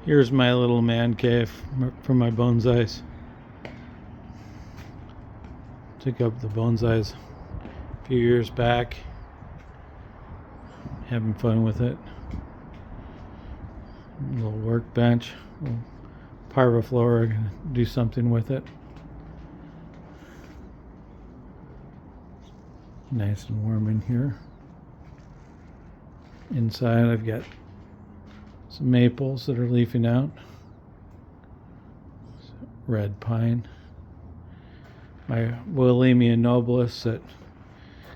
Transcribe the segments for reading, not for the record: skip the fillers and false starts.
Here's my little man cave for my bonsais. Took up the bonsais a few years back. Having fun with it. A little workbench. A little parviflora. Gonna do something with it. Nice and warm in here. Inside I've got some maples that are leafing out. Red pine. My Williamia nobilis that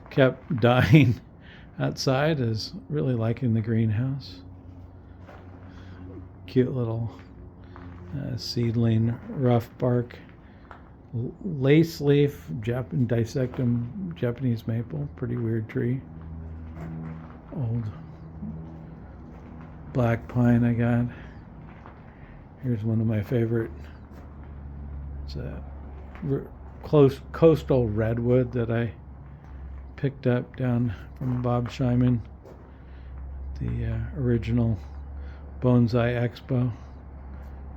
kept dying outside is really liking the greenhouse. Cute little seedling rough bark lace leaf dissectum Japanese maple. Pretty weird tree. Old black pine I got. Here's one of my favorite. It's a close coastal redwood that I picked up down from Bob Scheinman, the original Bonsai Expo.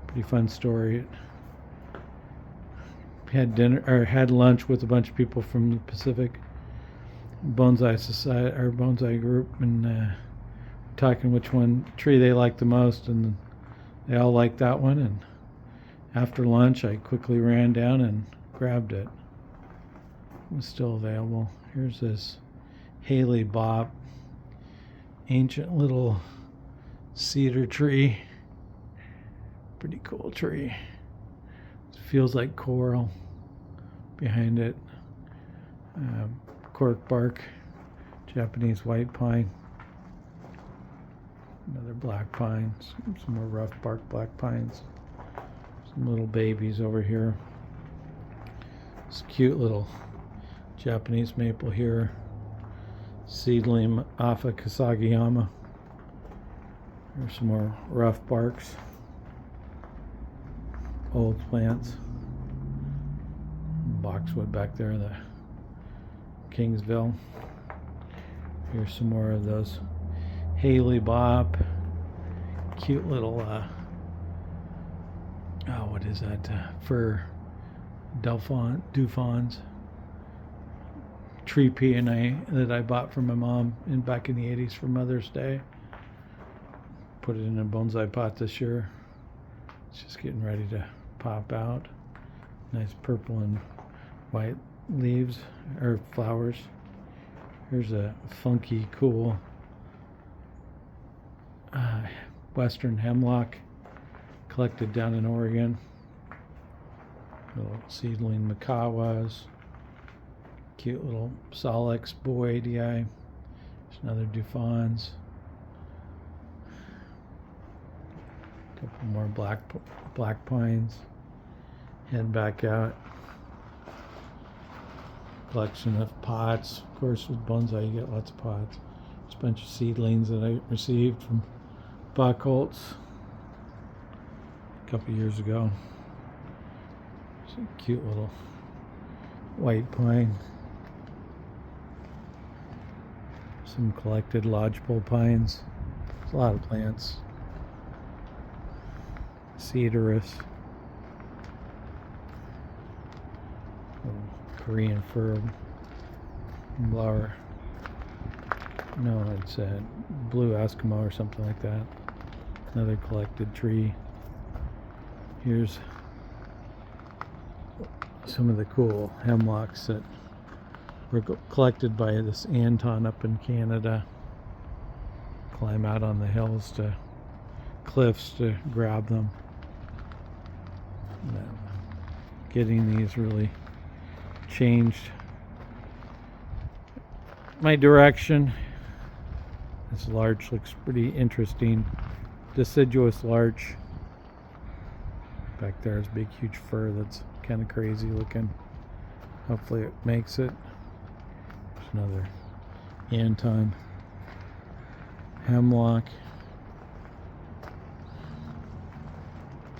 Pretty fun story. Had lunch with a bunch of people from the Pacific Bonsai Society or Bonsai group, and talking which one tree they liked the most, and they all liked that one. And after lunch, I quickly ran down and grabbed it. It was still available. Here's this Haley Bop, ancient little cedar tree. Pretty cool tree. It feels like coral behind it. Cork bark, Japanese white pine. Another black pine, some more rough bark black pines. Some little babies over here. This cute little Japanese maple here. Seedling Afa Kasagiyama. There's some more rough barks. Old plants. Boxwood back there, the Kingsville. Here's some more of those Haley Bop. Cute little what is that? Fir Dufons. Tree peony that I bought from my mom back in the 80s for Mother's Day. Put it in a bonsai pot this year. It's just getting ready to pop out. Nice purple and white leaves or flowers. Here's a funky, cool western hemlock collected down in Oregon. Little seedling macawas. Cute little Solex boydii. There's another Dufons. A couple more black pines. Head back out. Collection of pots. Of course, with bonsai, you get lots of pots. There's a bunch of seedlings that I received from Buchholz a couple years ago. Some cute little white pine. Some collected lodgepole pines. There's a lot of plants. Cedarus. Korean fir flower. No, it's a blue Eskimo or something like that. Another collected tree. Here's some of the cool hemlocks that were collected by this Anton up in Canada. Climb out on the hills to cliffs to grab them. Getting these really changed my direction. This larch looks pretty interesting. Deciduous larch. Back there is a big huge fir that's kind of crazy looking. Hopefully it makes it. There's another Anton hemlock.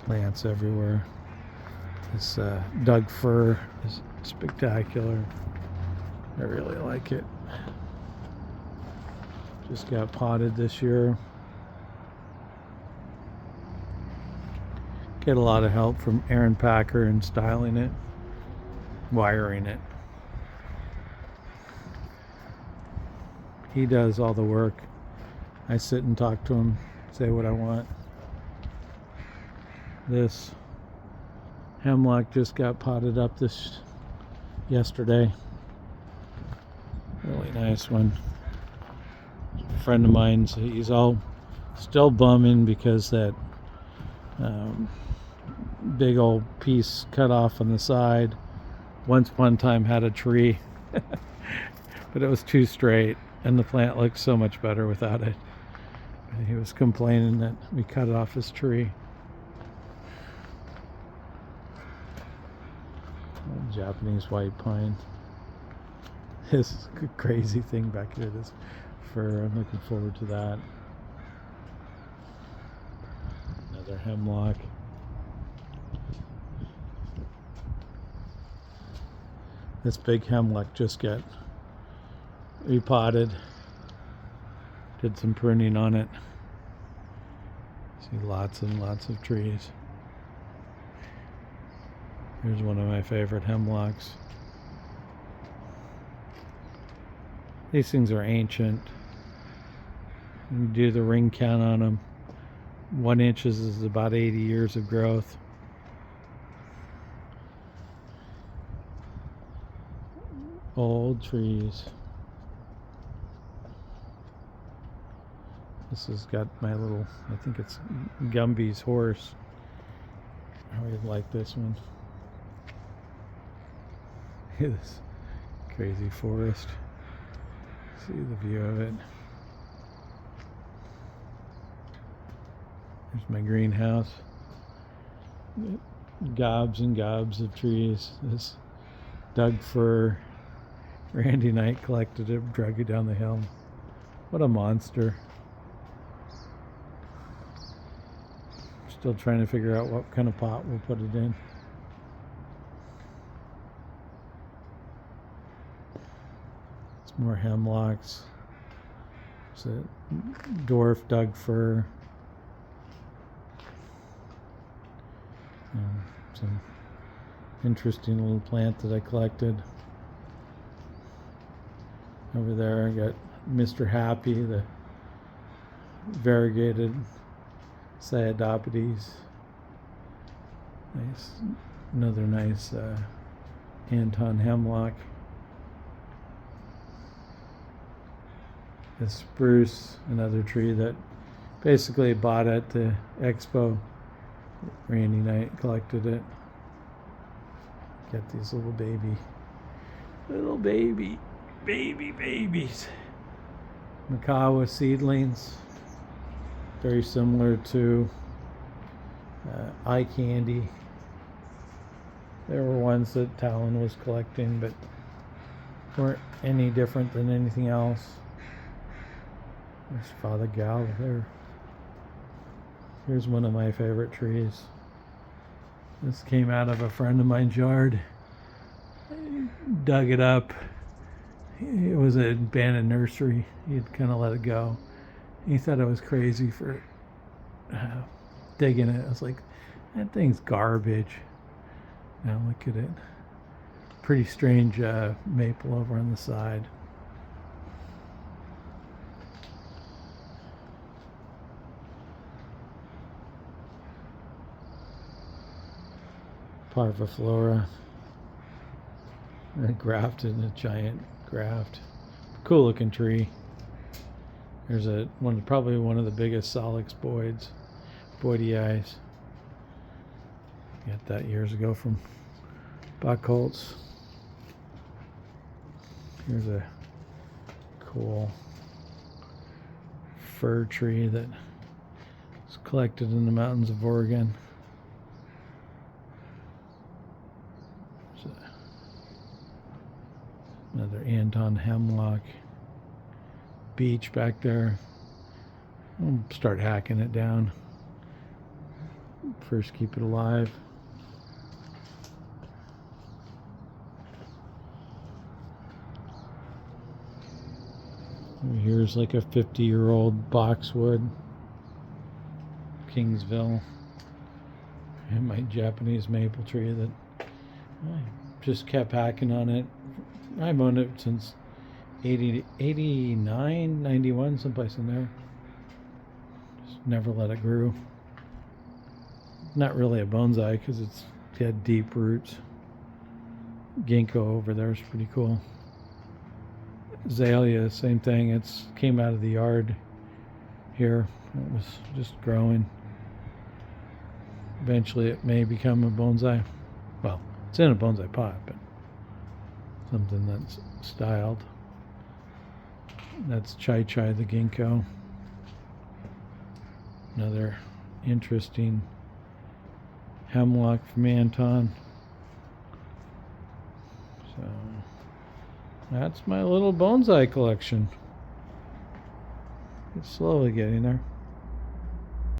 Plants everywhere. This Doug fir is spectacular. I really like it. Just got potted this year. Get a lot of help from Aaron Packer in styling it, wiring it. He does all the work. I sit and talk to him, say what I want. This hemlock just got potted up yesterday. Really nice one. A friend of mine's, he's all still bumming because that big old piece cut off on the side once one time had a tree, but it was too straight and the plant looked so much better without it. And he was complaining that we cut off his tree. Japanese white pine. This crazy thing back here, this fir. I'm looking forward to that. Another hemlock. This big hemlock just got repotted. Did some pruning on it. See lots and lots of trees. Here's one of my favorite hemlocks. These things are ancient. You do the ring count on them. 1 inch is about 80 years of growth. Old trees. This has got my little, I think it's Gumby's horse. I really like this one. Look at this crazy forest. See the view of it. There's my greenhouse. Gobs and gobs of trees. This Doug fir. Randy Knight collected it, drug it down the hill. What a monster. Still trying to figure out what kind of pot we'll put it in. It's more hemlocks. It's a dwarf Doug fir. Some interesting little plant that I collected. Over there I got Mr. Happy, the variegated Cyadopodes. Nice, another nice Anton hemlock. The spruce, another tree that basically bought at the expo. Randy Knight collected it. Got these little babies. Makawa seedlings, very similar to eye candy. There were ones that Talon was collecting, but weren't any different than anything else. There's Father Gal there. Here's one of my favorite trees. This came out of a friend of mine's yard. Dug it up. It was an abandoned nursery. He'd kind of let it go. He thought I was crazy for digging it. I was like, that thing's garbage. Now look at it. Pretty strange maple over on the side. Parviflora. I grafted a giant graft. Cool looking tree. There's probably one of the biggest Solix Boydii. Got that years ago from Buckholz. Here's a cool fir tree that was collected in the mountains of Oregon. Another Anton hemlock. Beech back there. I'll start hacking it down. First keep it alive. Here's like a 50-year-old boxwood. Kingsville. And my Japanese maple tree that I just kept hacking on it. I've owned it since 80, 89, 91, someplace in there. Just never let it grow. Not really a bonsai because it's got deep roots. Ginkgo over there is pretty cool. Azalea, same thing. It's came out of the yard here. It was just growing. Eventually it may become a bonsai. Well, it's in a bonsai pot, but something that's styled. That's Chai Chai the ginkgo. Another interesting hemlock from Anton. So that's my little bonsai collection. It's slowly getting there.